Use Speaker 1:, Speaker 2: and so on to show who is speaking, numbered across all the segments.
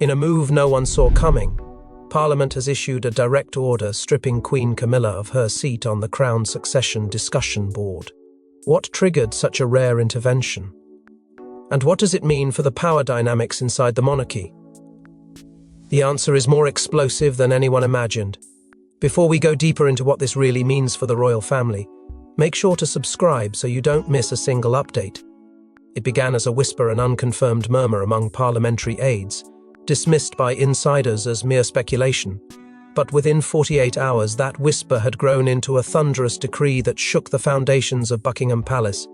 Speaker 1: In a move no one saw coming, Parliament has issued a direct order stripping Queen Camilla of her seat on the Crown Succession Discussion Board. What triggered such a rare intervention? And what does it mean for the power dynamics inside the monarchy? The answer is more explosive than anyone imagined. Before we go deeper into what this really means for the royal family, make sure to subscribe so you don't miss a single update. It began as a whisper and unconfirmed murmur among parliamentary aides, dismissed by insiders as mere speculation. But within 48 hours, that whisper had grown into a thunderous decree that shook the foundations of Buckingham Palace.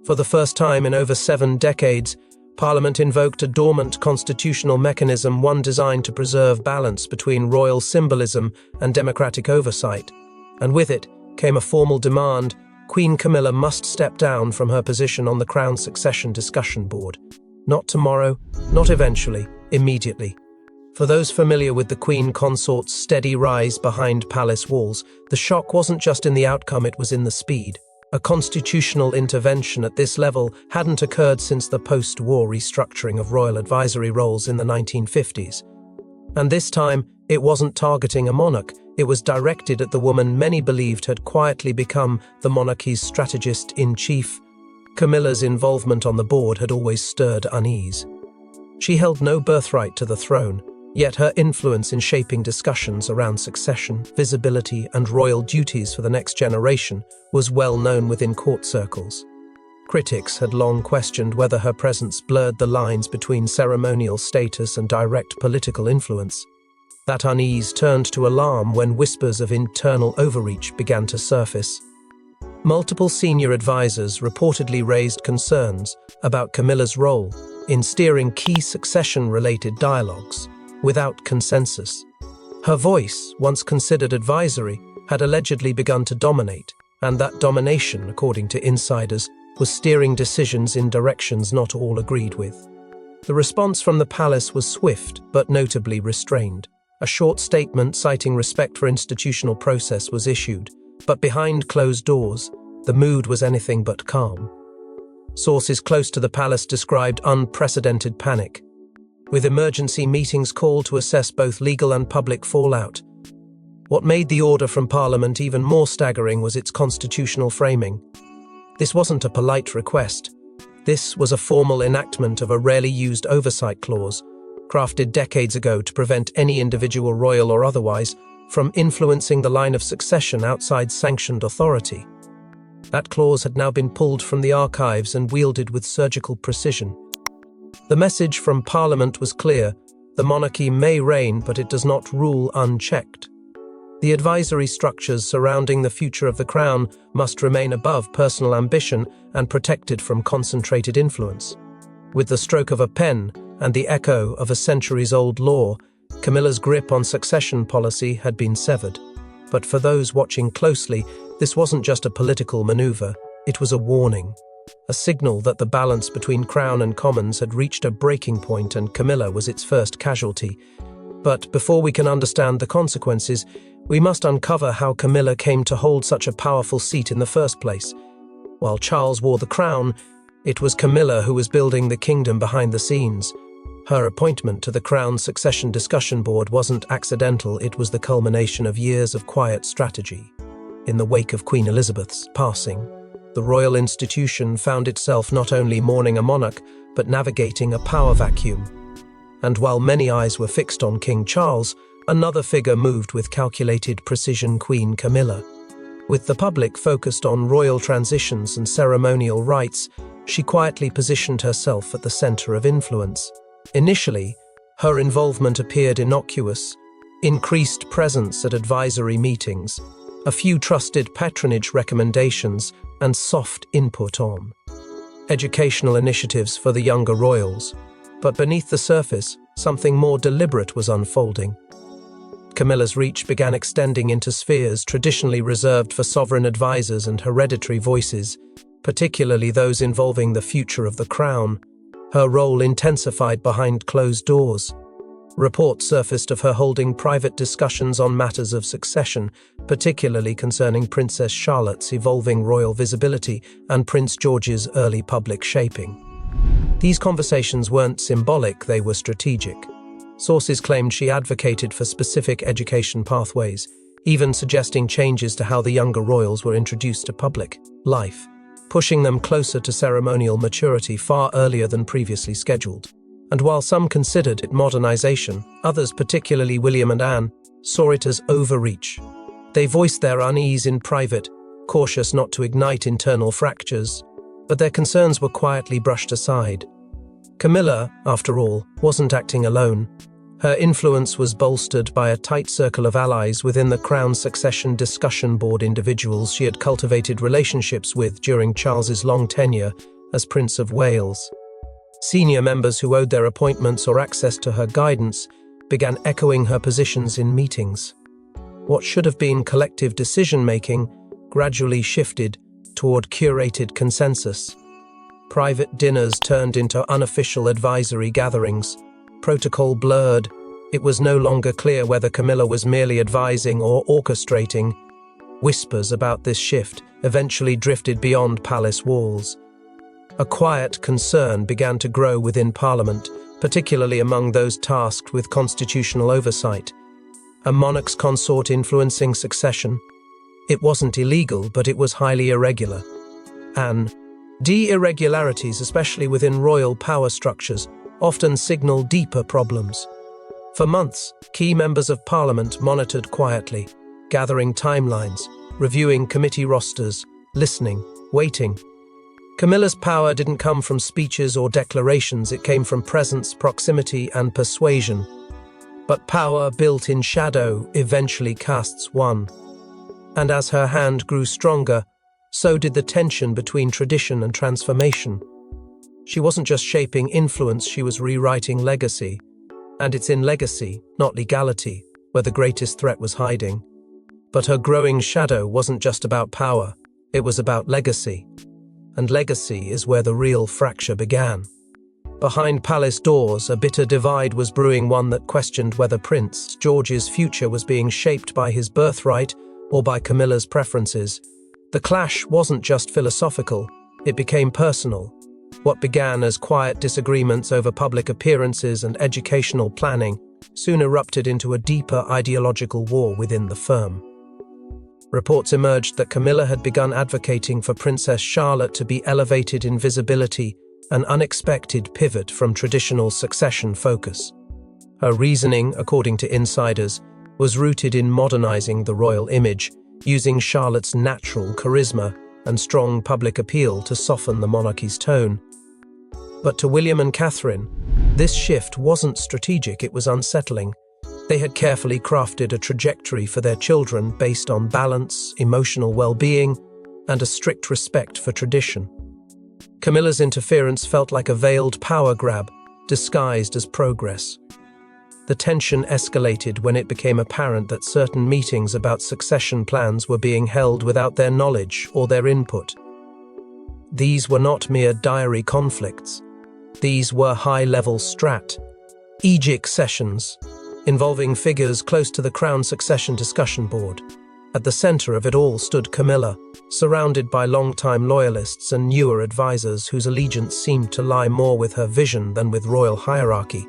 Speaker 1: For the first time in over 7 decades, Parliament invoked a dormant constitutional mechanism, one designed to preserve balance between royal symbolism and democratic oversight. And with it came a formal demand: Queen Camilla must step down from her position on the Crown Succession Discussion Board. Not tomorrow, not eventually, immediately. For those familiar with the Queen Consort's steady rise behind palace walls, the shock wasn't just in the outcome, it was in the speed. A constitutional intervention at this level hadn't occurred since the post-war restructuring of royal advisory roles in the 1950s. And this time, it wasn't targeting a monarch, it was directed at the woman many believed had quietly become the monarchy's strategist-in-chief. Camilla's involvement on the board had always stirred unease. She held no birthright to the throne, yet her influence in shaping discussions around succession, visibility, and royal duties for the next generation was well known within court circles. Critics had long questioned whether her presence blurred the lines between ceremonial status and direct political influence. That unease turned to alarm when whispers of internal overreach began to surface. Multiple senior advisors reportedly raised concerns about Camilla's role in steering key succession-related dialogues without consensus. Her voice, once considered advisory, had allegedly begun to dominate, and that domination, according to insiders, was steering decisions in directions not all agreed with. The response from the palace was swift, but notably restrained. A short statement citing respect for institutional process was issued, but behind closed doors, the mood was anything but calm. Sources close to the palace described unprecedented panic, with emergency meetings called to assess both legal and public fallout. What made the order from Parliament even more staggering was its constitutional framing. This wasn't a polite request. This was a formal enactment of a rarely used oversight clause, crafted decades ago to prevent any individual, royal or otherwise, from influencing the line of succession outside sanctioned authority. That clause had now been pulled from the archives and wielded with surgical precision. The message from Parliament was clear: the monarchy may reign, but it does not rule unchecked. The advisory structures surrounding the future of the crown must remain above personal ambition and protected from concentrated influence. With the stroke of a pen and the echo of a centuries-old law, Camilla's grip on succession policy had been severed. But for those watching closely, this wasn't just a political maneuver, it was a warning. A signal that the balance between Crown and Commons had reached a breaking point and Camilla was its first casualty. But before we can understand the consequences, we must uncover how Camilla came to hold such a powerful seat in the first place. While Charles wore the crown, it was Camilla who was building the kingdom behind the scenes. Her appointment to the Crown Succession Discussion Board wasn't accidental, it was the culmination of years of quiet strategy. In the wake of Queen Elizabeth's passing, the royal institution found itself not only mourning a monarch, but navigating a power vacuum. And while many eyes were fixed on King Charles, another figure moved with calculated precision: Queen Camilla. With the public focused on royal transitions and ceremonial rites, she quietly positioned herself at the center of influence. Initially, her involvement appeared innocuous: increased presence at advisory meetings, a few trusted patronage recommendations, and soft input on educational initiatives for the younger royals. But beneath the surface, something more deliberate was unfolding. Camilla's reach began extending into spheres traditionally reserved for sovereign advisors and hereditary voices, particularly those involving the future of the crown. Her role intensified behind closed doors. Reports surfaced of her holding private discussions on matters of succession, particularly concerning Princess Charlotte's evolving royal visibility and Prince George's early public shaping. These conversations weren't symbolic, they were strategic. Sources claimed she advocated for specific education pathways, even suggesting changes to how the younger royals were introduced to public life, pushing them closer to ceremonial maturity far earlier than previously scheduled. And while some considered it modernization, others, particularly William and Anne, saw it as overreach. They voiced their unease in private, cautious not to ignite internal fractures, but their concerns were quietly brushed aside. Camilla, after all, wasn't acting alone. Her influence was bolstered by a tight circle of allies within the Crown Succession Discussion Board, individuals she had cultivated relationships with during Charles's long tenure as Prince of Wales. Senior members who owed their appointments or access to her guidance began echoing her positions in meetings. What should have been collective decision-making gradually shifted toward curated consensus. Private dinners turned into unofficial advisory gatherings. Protocol blurred. It was no longer clear whether Camilla was merely advising or orchestrating. Whispers about this shift eventually drifted beyond palace walls. A quiet concern began to grow within Parliament, particularly among those tasked with constitutional oversight. A monarch's consort influencing succession. It wasn't illegal, but it was highly irregular. Irregularities, especially within royal power structures, often signal deeper problems. For months, key members of Parliament monitored quietly, gathering timelines, reviewing committee rosters, listening, waiting. Camilla's power didn't come from speeches or declarations, it came from presence, proximity, and persuasion. But power built in shadow eventually casts one. And as her hand grew stronger, so did the tension between tradition and transformation. She wasn't just shaping influence, she was rewriting legacy. And it's in legacy, not legality, where the greatest threat was hiding. But her growing shadow wasn't just about power, it was about legacy. And legacy is where the real fracture began. Behind palace doors, a bitter divide was brewing, one that questioned whether Prince George's future was being shaped by his birthright or by Camilla's preferences. The clash wasn't just philosophical, it became personal. What began as quiet disagreements over public appearances and educational planning soon erupted into a deeper ideological war within the firm. Reports emerged that Camilla had begun advocating for Princess Charlotte to be elevated in visibility, an unexpected pivot from traditional succession focus. Her reasoning, according to insiders, was rooted in modernizing the royal image, using Charlotte's natural charisma and strong public appeal to soften the monarchy's tone. But to William and Catherine, this shift wasn't strategic, it was unsettling. They had carefully crafted a trajectory for their children based on balance, emotional well-being, and a strict respect for tradition. Camilla's interference felt like a veiled power grab, disguised as progress. The tension escalated when it became apparent that certain meetings about succession plans were being held without their knowledge or their input. These were not mere diary conflicts. These were high-level strategic sessions, involving figures close to the Crown Succession Discussion Board. At the center of it all stood Camilla, surrounded by long-time loyalists and newer advisors whose allegiance seemed to lie more with her vision than with royal hierarchy.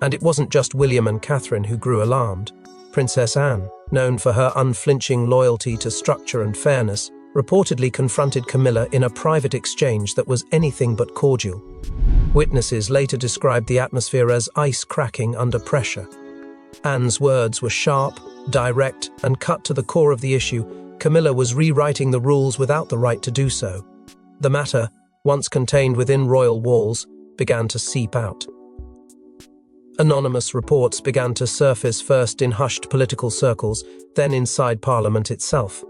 Speaker 1: And it wasn't just William and Catherine who grew alarmed. Princess Anne, known for her unflinching loyalty to structure and fairness, reportedly confronted Camilla in a private exchange that was anything but cordial. Witnesses later described the atmosphere as ice cracking under pressure. Anne's words were sharp, direct, and cut to the core of the issue. Camilla was rewriting the rules without the right to do so. The matter, once contained within royal walls, began to seep out. Anonymous reports began to surface, first in hushed political circles, then inside Parliament itself.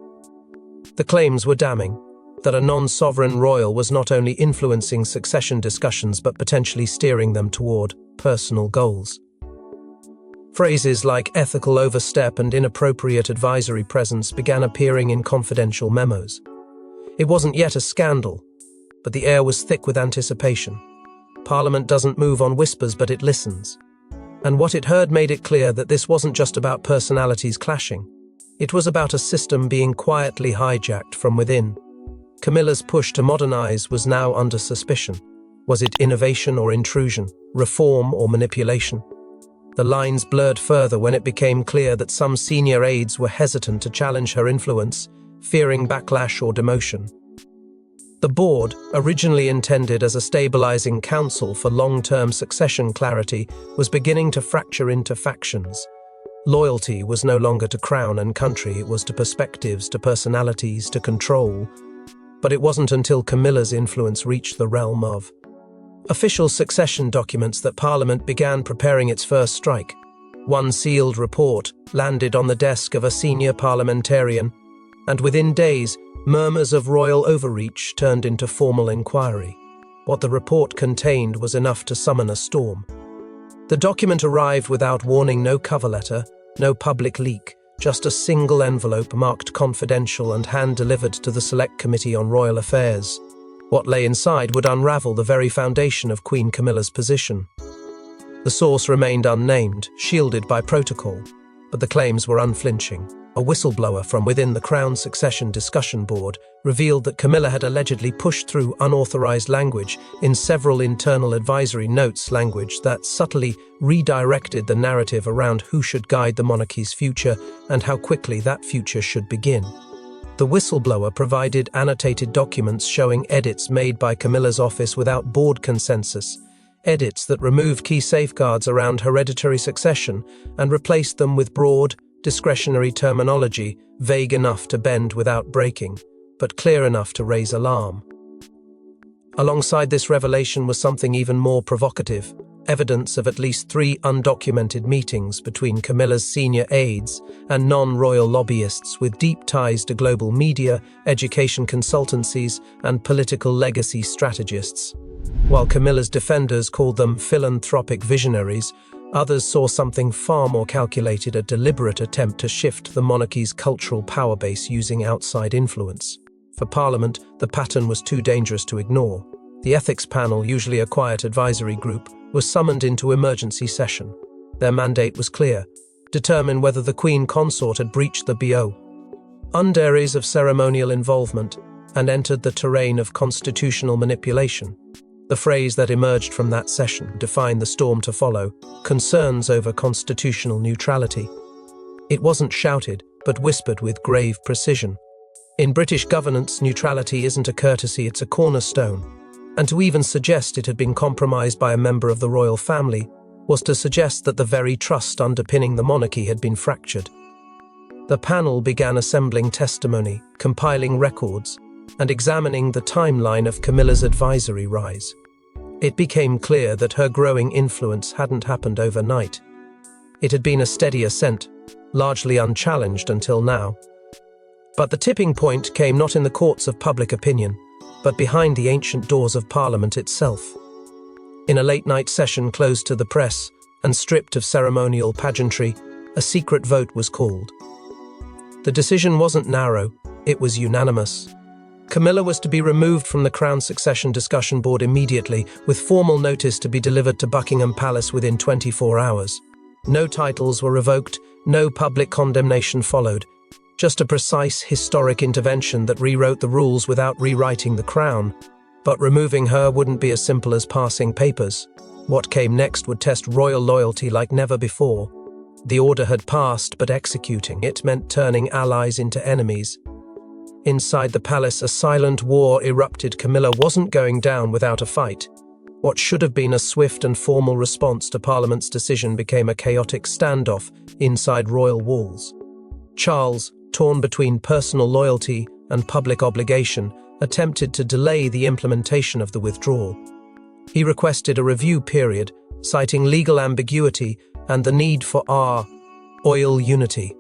Speaker 1: The claims were damning, that a non-sovereign royal was not only influencing succession discussions but potentially steering them toward personal goals. Phrases like ethical overstep and inappropriate advisory presence began appearing in confidential memos. It wasn't yet a scandal, but the air was thick with anticipation. Parliament doesn't move on whispers, but it listens. And what it heard made it clear that this wasn't just about personalities clashing. It was about a system being quietly hijacked from within. Camilla's push to modernize was now under suspicion. Was it innovation or intrusion, reform or manipulation? The lines blurred further when it became clear that some senior aides were hesitant to challenge her influence, fearing backlash or demotion. The board, originally intended as a stabilizing council for long-term succession clarity, was beginning to fracture into factions. Loyalty was no longer to crown and country, it was to perspectives, to personalities, to control. But it wasn't until Camilla's influence reached the realm of official succession documents that Parliament began preparing its first strike. One sealed report landed on the desk of a senior parliamentarian, and within days, murmurs of royal overreach turned into formal inquiry. What the report contained was enough to summon a storm. The document arrived without warning, no cover letter, no public leak, just a single envelope marked confidential and hand-delivered to the Select Committee on Royal Affairs. What lay inside would unravel the very foundation of Queen Camilla's position. The source remained unnamed, shielded by protocol, but the claims were unflinching. A whistleblower from within the Crown Succession Discussion Board revealed that Camilla had allegedly pushed through unauthorized language in several internal advisory notes, language that subtly redirected the narrative around who should guide the monarchy's future and how quickly that future should begin. The whistleblower provided annotated documents showing edits made by Camilla's office without board consensus, edits that removed key safeguards around hereditary succession and replaced them with broad, discretionary terminology, vague enough to bend without breaking, but clear enough to raise alarm. Alongside this revelation was something even more provocative: evidence of at least 3 undocumented meetings between Camilla's senior aides and non-royal lobbyists with deep ties to global media, education consultancies, and political legacy strategists. While Camilla's defenders called them philanthropic visionaries, others saw something far more calculated: a deliberate attempt to shift the monarchy's cultural power base using outside influence. For Parliament, the pattern was too dangerous to ignore. The ethics panel, usually a quiet advisory group, was summoned into emergency session. Their mandate was clear: determine whether the Queen Consort had breached the BO, undaries of ceremonial involvement, and entered the terrain of constitutional manipulation. The phrase that emerged from that session defined the storm to follow: concerns over constitutional neutrality. It wasn't shouted, but whispered with grave precision. In British governance, neutrality isn't a courtesy, it's a cornerstone. And to even suggest it had been compromised by a member of the royal family was to suggest that the very trust underpinning the monarchy had been fractured. The panel began assembling testimony, compiling records, and examining the timeline of Camilla's advisory rise. It became clear that her growing influence hadn't happened overnight. It had been a steady ascent, largely unchallenged until now. But the tipping point came not in the courts of public opinion, but behind the ancient doors of Parliament itself. In a late-night session closed to the press and stripped of ceremonial pageantry, a secret vote was called. The decision wasn't narrow, it was unanimous. Camilla was to be removed from the Crown Succession Discussion Board immediately, with formal notice to be delivered to Buckingham Palace within 24 hours. No titles were revoked, no public condemnation followed. Just a precise, historic intervention that rewrote the rules without rewriting the crown. But removing her wouldn't be as simple as passing papers. What came next would test royal loyalty like never before. The order had passed, but executing it meant turning allies into enemies. Inside the palace, a silent war erupted. Camilla wasn't going down without a fight. What should have been a swift and formal response to Parliament's decision became a chaotic standoff inside royal walls. Charles, torn between personal loyalty and public obligation, attempted to delay the implementation of the withdrawal. He requested a review period, citing legal ambiguity and the need for royal unity.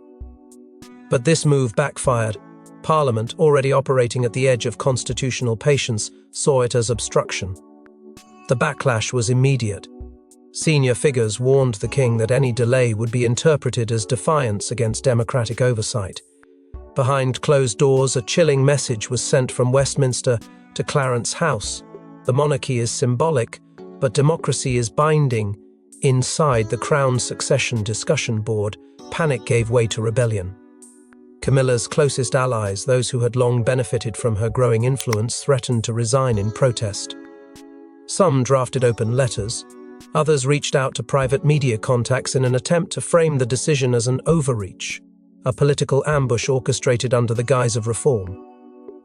Speaker 1: But this move backfired. Parliament, already operating at the edge of constitutional patience, saw it as obstruction. The backlash was immediate. Senior figures warned the king that any delay would be interpreted as defiance against democratic oversight. Behind closed doors, a chilling message was sent from Westminster to Clarence House. The monarchy is symbolic, but democracy is binding. Inside the Crown Succession Discussion Board, panic gave way to rebellion. Camilla's closest allies, those who had long benefited from her growing influence, threatened to resign in protest. Some drafted open letters, Others reached out to private media contacts in an attempt to frame the decision as an overreach, a political ambush orchestrated under the guise of reform.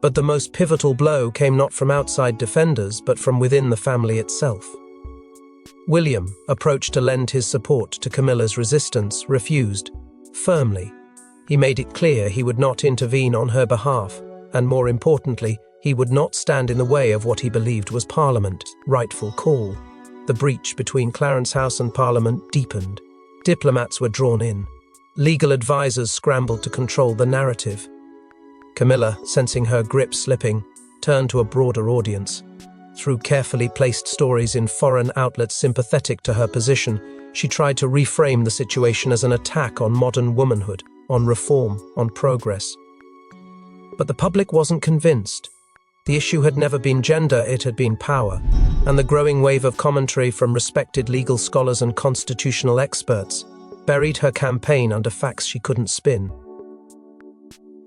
Speaker 1: But the most pivotal blow came not from outside defenders, but from within the family itself. William, approached to lend his support to Camilla's resistance, refused, firmly. He made it clear he would not intervene on her behalf, and more importantly, he would not stand in the way of what he believed was Parliament's rightful call. The breach between Clarence House and Parliament deepened. Diplomats were drawn in. Legal advisors scrambled to control the narrative. Camilla, sensing her grip slipping, turned to a broader audience. Through carefully placed stories in foreign outlets sympathetic to her position, she tried to reframe the situation as an attack on modern womanhood, on reform, on progress. But the public wasn't convinced. The issue had never been gender, it had been power, and the growing wave of commentary from respected legal scholars and constitutional experts buried her campaign under facts she couldn't spin.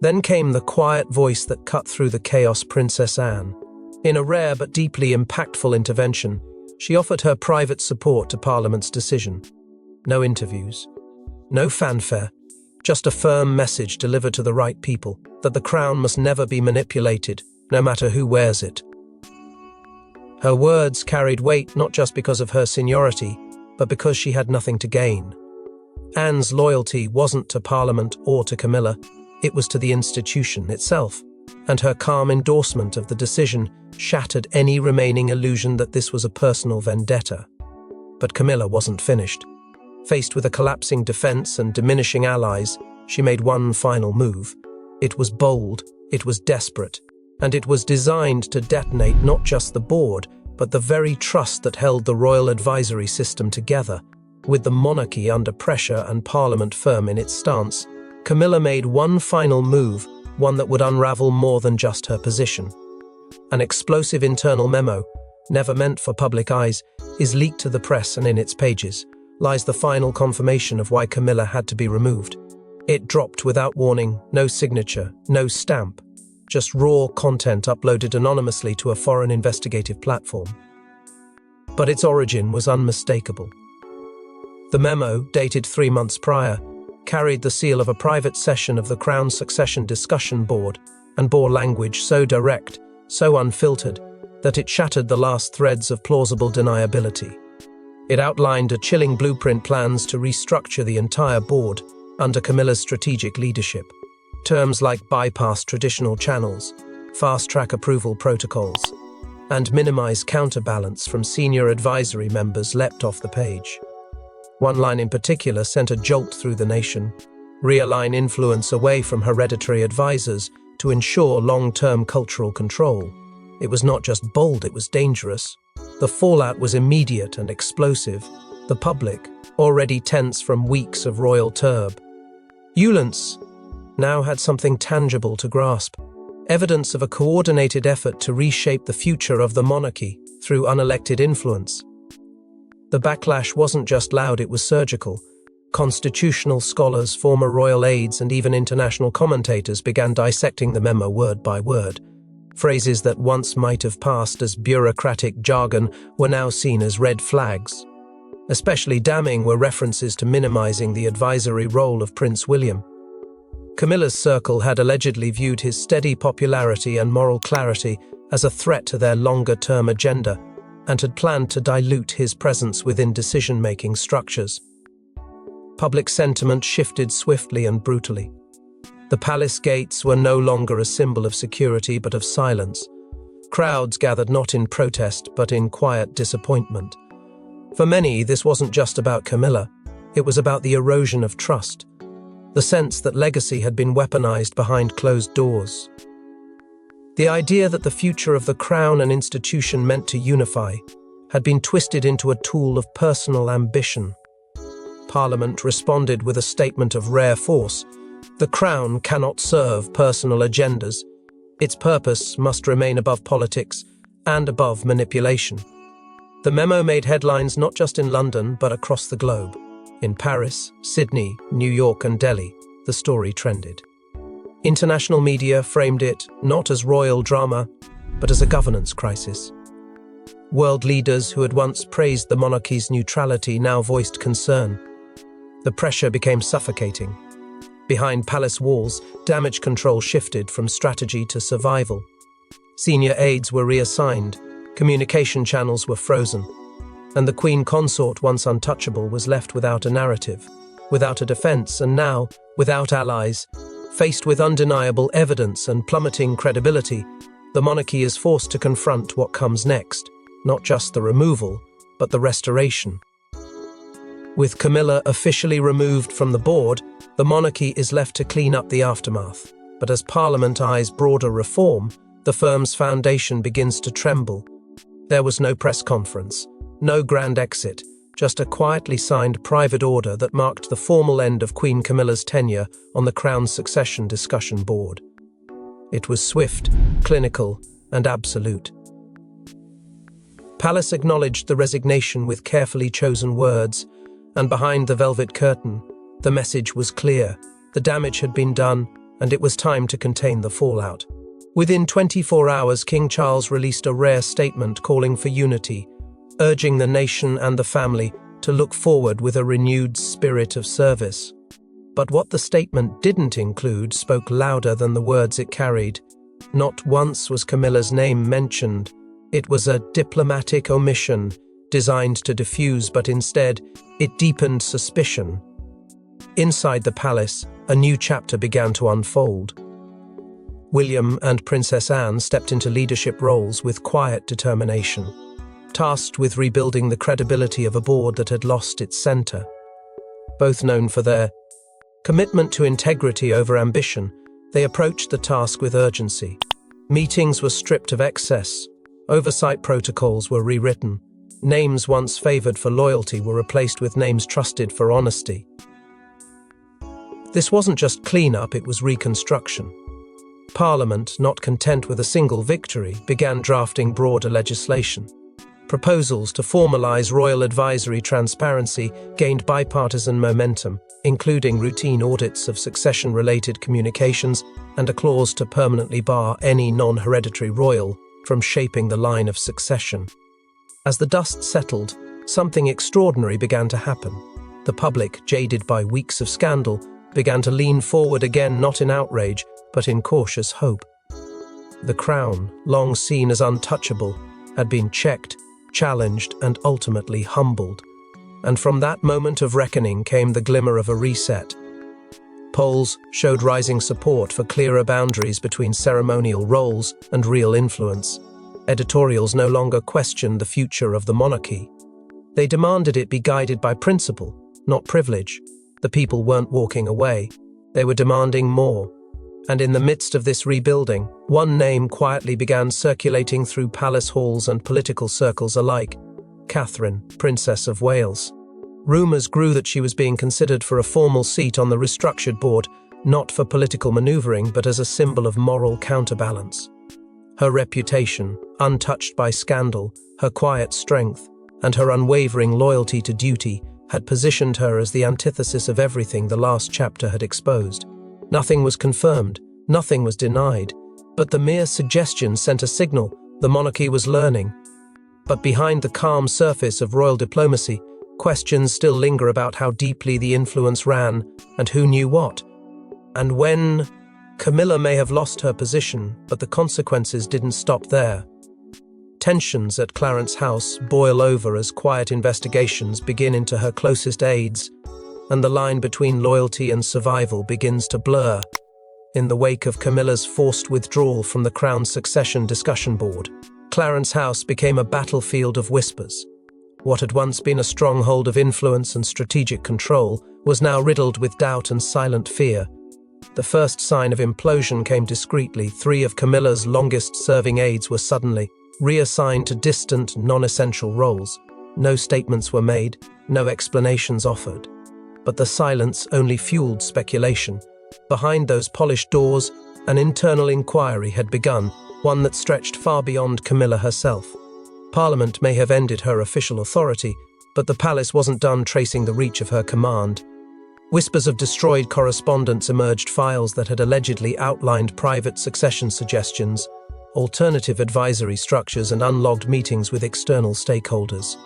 Speaker 1: Then came the quiet voice that cut through the chaos: Princess Anne. In a rare but deeply impactful intervention, she offered her private support to Parliament's decision. No interviews, no fanfare, just a firm message delivered to the right people, that the crown must never be manipulated, no matter who wears it. Her words carried weight not just because of her seniority, but because she had nothing to gain. Anne's loyalty wasn't to Parliament or to Camilla, it was to the institution itself, and her calm endorsement of the decision shattered any remaining illusion that this was a personal vendetta. But Camilla wasn't finished. Faced with a collapsing defense and diminishing allies, she made one final move. It was bold, it was desperate, and it was designed to detonate not just the board, but the very trust that held the royal advisory system together. With the monarchy under pressure and Parliament firm in its stance, Camilla made one final move, one that would unravel more than just her position. An explosive internal memo, never meant for public eyes, is leaked to the press, and in its pages lies the final confirmation of why Camilla had to be removed. It dropped without warning, no signature, no stamp, just raw content uploaded anonymously to a foreign investigative platform. But its origin was unmistakable. The memo, dated 3 months prior, carried the seal of a private session of the Crown's Succession Discussion Board and bore language so direct, so unfiltered, that it shattered the last threads of plausible deniability. It outlined a chilling blueprint: plans to restructure the entire board under Camilla's strategic leadership. Terms like bypass traditional channels, fast-track approval protocols, and minimize counterbalance from senior advisory members leapt off the page. One line in particular sent a jolt through the nation: realign influence away from hereditary advisors to ensure long-term cultural control. It was not just bold, it was dangerous. The fallout was immediate and explosive. The public, already tense from weeks of royal turbulence, now had something tangible to grasp, evidence of a coordinated effort to reshape the future of the monarchy through unelected influence. The backlash wasn't just loud, it was surgical. Constitutional scholars, former royal aides, and even international commentators began dissecting the memo word by word. Phrases that once might have passed as bureaucratic jargon were now seen as red flags. Especially damning were references to minimizing the advisory role of Prince William. Camilla's circle had allegedly viewed his steady popularity and moral clarity as a threat to their longer-term agenda, and had planned to dilute his presence within decision-making structures. Public sentiment shifted swiftly and brutally. The palace gates were no longer a symbol of security but of silence. Crowds gathered not in protest but in quiet disappointment. For many, this wasn't just about Camilla, it was about the erosion of trust, the sense that legacy had been weaponized behind closed doors. The idea that the future of the crown, an institution meant to unify, had been twisted into a tool of personal ambition. Parliament responded with a statement of rare force: the crown cannot serve personal agendas. Its purpose must remain above politics and above manipulation. The memo made headlines not just in London but across the globe. In Paris, Sydney, New York, and Delhi, the story trended. International media framed it not as royal drama, but as a governance crisis. World leaders who had once praised the monarchy's neutrality now voiced concern. The pressure became suffocating. Behind palace walls, damage control shifted from strategy to survival. Senior aides were reassigned, communication channels were frozen, and the Queen Consort, once untouchable, was left without a narrative, without a defense, and now, without allies. Faced with undeniable evidence and plummeting credibility, the monarchy is forced to confront what comes next, not just the removal, but the restoration. With Camilla officially removed from the board, the monarchy is left to clean up the aftermath. But as Parliament eyes broader reform, the firm's foundation begins to tremble. There was no press conference, no grand exit, just a quietly signed private order that marked the formal end of Queen Camilla's tenure on the Crown's succession discussion board. It was swift, clinical, and absolute. Palace acknowledged the resignation with carefully chosen words, and behind the velvet curtain, the message was clear. The damage had been done, and it was time to contain the fallout. Within 24 hours, King Charles released a rare statement calling for unity, urging the nation and the family to look forward with a renewed spirit of service. But what the statement didn't include spoke louder than the words it carried. Not once was Camilla's name mentioned. It was a diplomatic omission, designed to diffuse, but instead, it deepened suspicion. Inside the palace, a new chapter began to unfold. William and Princess Anne stepped into leadership roles with quiet determination, tasked with rebuilding the credibility of a board that had lost its center. Both known for their commitment to integrity over ambition, they approached the task with urgency. Meetings were stripped of excess, oversight protocols were rewritten, names once favored for loyalty were replaced with names trusted for honesty. This wasn't just cleanup, it was reconstruction. Parliament, not content with a single victory, began drafting broader legislation. Proposals to formalize royal advisory transparency gained bipartisan momentum, including routine audits of succession-related communications and a clause to permanently bar any non-hereditary royal from shaping the line of succession. As the dust settled, something extraordinary began to happen. The public, jaded by weeks of scandal, began to lean forward again, not in outrage, but in cautious hope. The Crown, long seen as untouchable, had been checked, challenged, and ultimately humbled. And from that moment of reckoning came the glimmer of a reset. Polls showed rising support for clearer boundaries between ceremonial roles and real influence. Editorials no longer questioned the future of the monarchy. They demanded it be guided by principle, not privilege. The people weren't walking away. They were demanding more. And in the midst of this rebuilding, one name quietly began circulating through palace halls and political circles alike: Catherine, Princess of Wales. Rumours grew that she was being considered for a formal seat on the restructured board, not for political manoeuvring, but as a symbol of moral counterbalance. Her reputation, untouched by scandal, her quiet strength, and her unwavering loyalty to duty had positioned her as the antithesis of everything the last chapter had exposed. Nothing was confirmed, nothing was denied, but the mere suggestion sent a signal: the monarchy was learning. But behind the calm surface of royal diplomacy, questions still linger about how deeply the influence ran and who knew what. And when Camilla may have lost her position, but the consequences didn't stop there. Tensions at Clarence House boil over as quiet investigations begin into her closest aides, and the line between loyalty and survival begins to blur. In the wake of Camilla's forced withdrawal from the Crown's succession discussion board, Clarence House became a battlefield of whispers. What had once been a stronghold of influence and strategic control was now riddled with doubt and silent fear. The first sign of implosion came discreetly. 3 of Camilla's longest-serving aides were suddenly reassigned to distant, non-essential roles. No statements were made, no explanations offered. But the silence only fueled speculation. Behind those polished doors, an internal inquiry had begun, one that stretched far beyond Camilla herself. Parliament may have ended her official authority, but the palace wasn't done tracing the reach of her command. Whispers of destroyed correspondence emerged, files that had allegedly outlined private succession suggestions, alternative advisory structures and unlogged meetings with external stakeholders.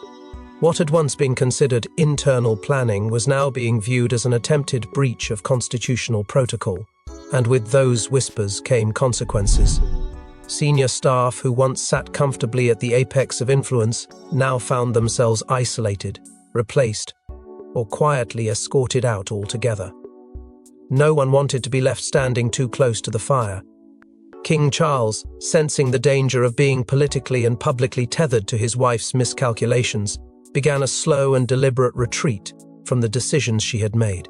Speaker 1: What had once been considered internal planning was now being viewed as an attempted breach of constitutional protocol, and with those whispers came consequences. Senior staff who once sat comfortably at the apex of influence now found themselves isolated, replaced, or quietly escorted out altogether. No one wanted to be left standing too close to the fire. King Charles, sensing the danger of being politically and publicly tethered to his wife's miscalculations, began a slow and deliberate retreat from the decisions she had made.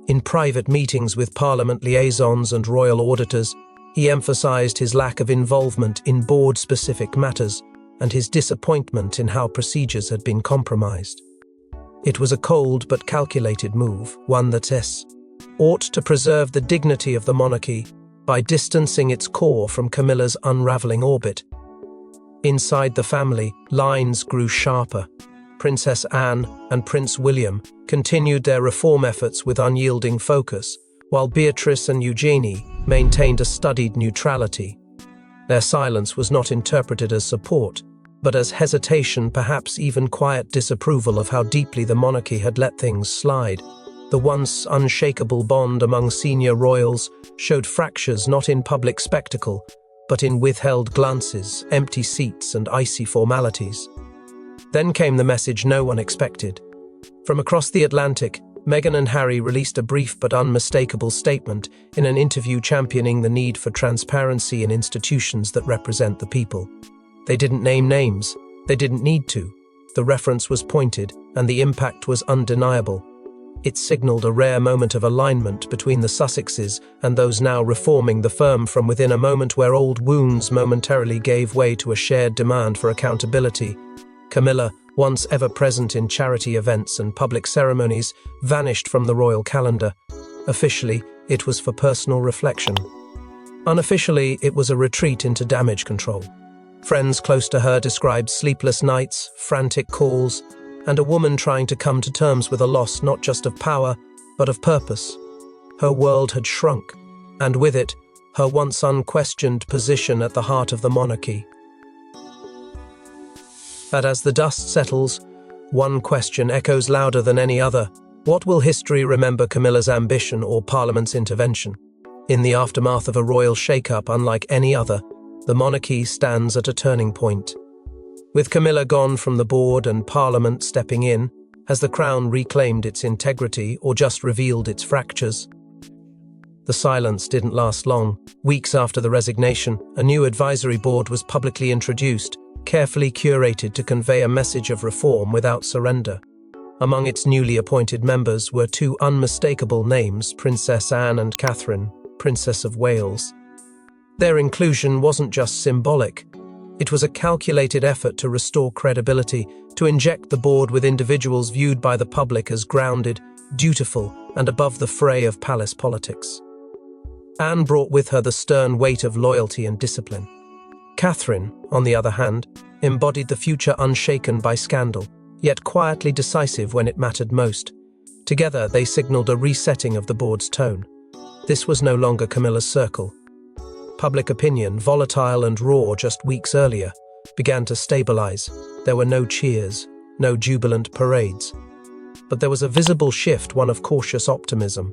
Speaker 1: In private meetings with Parliament liaisons and royal auditors, he emphasized his lack of involvement in board-specific matters and his disappointment in how procedures had been compromised. It was a cold but calculated move, one that ought to preserve the dignity of the monarchy by distancing its core from Camilla's unraveling orbit. Inside the family, lines grew sharper. Princess Anne and Prince William continued their reform efforts with unyielding focus, while Beatrice and Eugenie maintained a studied neutrality. Their silence was not interpreted as support, but as hesitation, perhaps even quiet disapproval of how deeply the monarchy had let things slide. The once unshakable bond among senior royals showed fractures not in public spectacle, but in withheld glances, empty seats, and icy formalities. Then came the message no one expected. From across the Atlantic, Meghan and Harry released a brief but unmistakable statement in an interview championing the need for transparency in institutions that represent the people. They didn't name names. They didn't need to. The reference was pointed, and the impact was undeniable. It signaled a rare moment of alignment between the Sussexes and those now reforming the firm from within, a moment where old wounds momentarily gave way to a shared demand for accountability. Camilla, once ever present in charity events and public ceremonies, vanished from the royal calendar. Officially, it was for personal reflection. Unofficially, it was a retreat into damage control. Friends close to her described sleepless nights, frantic calls, and a woman trying to come to terms with a loss not just of power, but of purpose. Her world had shrunk, and with it, her once unquestioned position at the heart of the monarchy. But as the dust settles, one question echoes louder than any other. What will history remember Camilla's ambition or Parliament's intervention? In the aftermath of a royal shake-up unlike any other, the monarchy stands at a turning point. With Camilla gone from the board and Parliament stepping in, has the crown reclaimed its integrity or just revealed its fractures? The silence didn't last long. Weeks after the resignation, a new advisory board was publicly introduced, carefully curated to convey a message of reform without surrender. Among its newly appointed members were two unmistakable names, Princess Anne and Catherine, Princess of Wales. Their inclusion wasn't just symbolic. It was a calculated effort to restore credibility, to inject the board with individuals viewed by the public as grounded, dutiful, and above the fray of palace politics. Anne brought with her the stern weight of loyalty and discipline. Catherine, on the other hand, embodied the future unshaken by scandal, yet quietly decisive when it mattered most. Together, they signaled a resetting of the board's tone. This was no longer Camilla's circle. Public opinion, volatile and raw just weeks earlier, began to stabilize. There were no cheers, no jubilant parades. But there was a visible shift, one of cautious optimism.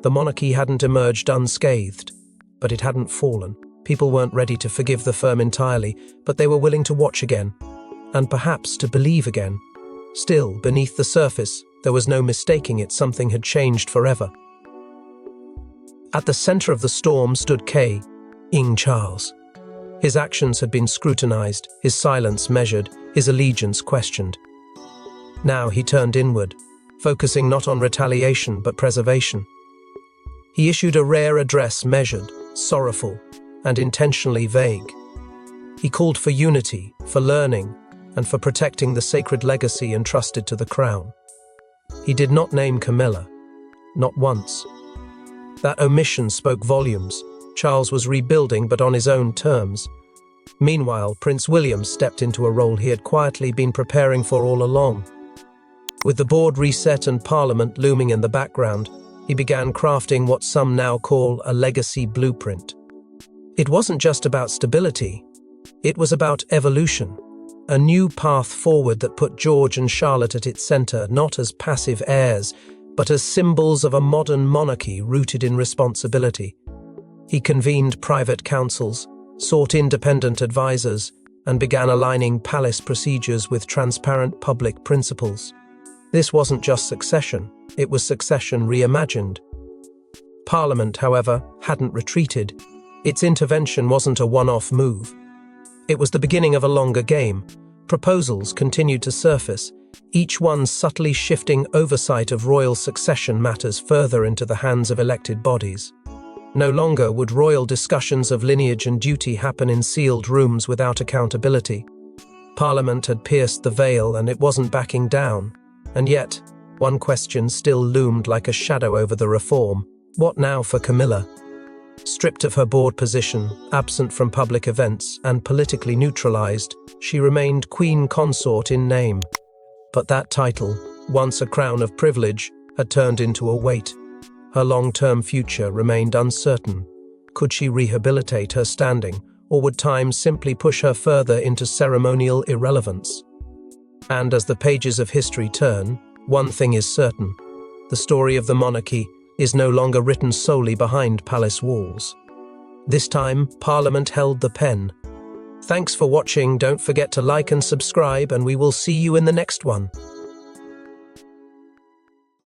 Speaker 1: The monarchy hadn't emerged unscathed, but it hadn't fallen. People weren't ready to forgive the firm entirely, but they were willing to watch again, and perhaps to believe again. Still, beneath the surface, there was no mistaking it, something had changed forever. At the center of the storm stood King Charles. His actions had been scrutinized, his silence measured, his allegiance questioned. Now he turned inward, focusing not on retaliation but preservation. He issued a rare address, measured, sorrowful, and intentionally vague. He called for unity, for learning, and for protecting the sacred legacy entrusted to the crown. He did not name Camilla, not once. That omission spoke volumes. Charles was rebuilding, but on his own terms. Meanwhile, Prince William stepped into a role he had quietly been preparing for all along. With the board reset and Parliament looming in the background, he began crafting what some now call a legacy blueprint. It wasn't just about stability, it was about evolution. A new path forward that put George and Charlotte at its center, not as passive heirs, but as symbols of a modern monarchy rooted in responsibility. He convened private councils, sought independent advisors, and began aligning palace procedures with transparent public principles. This wasn't just succession, it was succession reimagined. Parliament, however, hadn't retreated. Its intervention wasn't a one-off move. It was the beginning of a longer game. Proposals continued to surface, each one subtly shifting oversight of royal succession matters further into the hands of elected bodies. No longer would royal discussions of lineage and duty happen in sealed rooms without accountability. Parliament had pierced the veil and it wasn't backing down. And yet, one question still loomed like a shadow over the reform. What now for Camilla? Stripped of her board position, absent from public events, and politically neutralized, she remained Queen Consort in name. But that title, once a crown of privilege, had turned into a weight. Her long-term future remained uncertain. Could she rehabilitate her standing, or would time simply push her further into ceremonial irrelevance? And as the pages of history turn, one thing is certain. The story of the monarchy is no longer written solely behind palace walls. This time, Parliament held the pen. Thanks for watching. Don't forget to like and subscribe, and we will see you in the next one.